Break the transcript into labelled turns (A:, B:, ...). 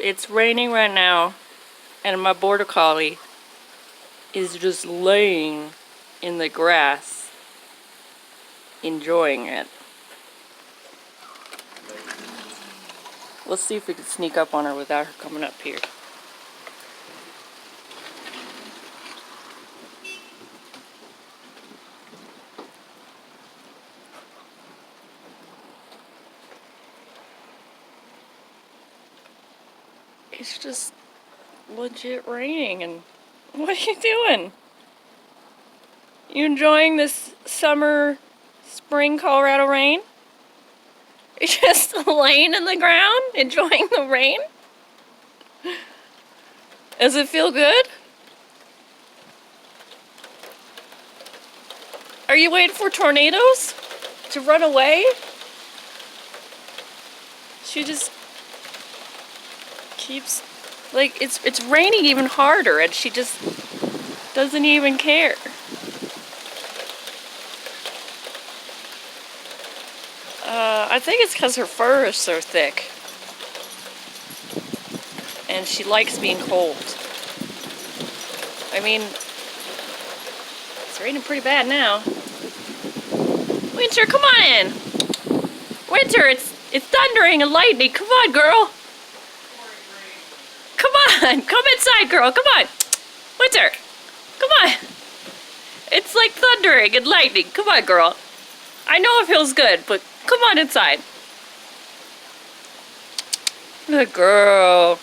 A: It's raining right now, and my border collie is just laying in the grass, enjoying it. Let's see if we can sneak up on her without her coming up here. It's just legit raining, and what are you doing? You enjoying this summer, spring Colorado rain? You're just laying in the ground, enjoying the rain? Does it feel good? Are you waiting for tornadoes to run away? She just keeps, like, it's raining even harder, and she just doesn't even care. I think it's because her fur is so thick, and she likes being cold. I mean, it's raining pretty bad now. Winter, come on in. Winter, it's thundering and lightning. Come on, girl. Come on, come inside, girl. Come on. Winter, come on. It's like thundering and lightning. Come on, girl. I know it feels good, but come on inside. Good girl.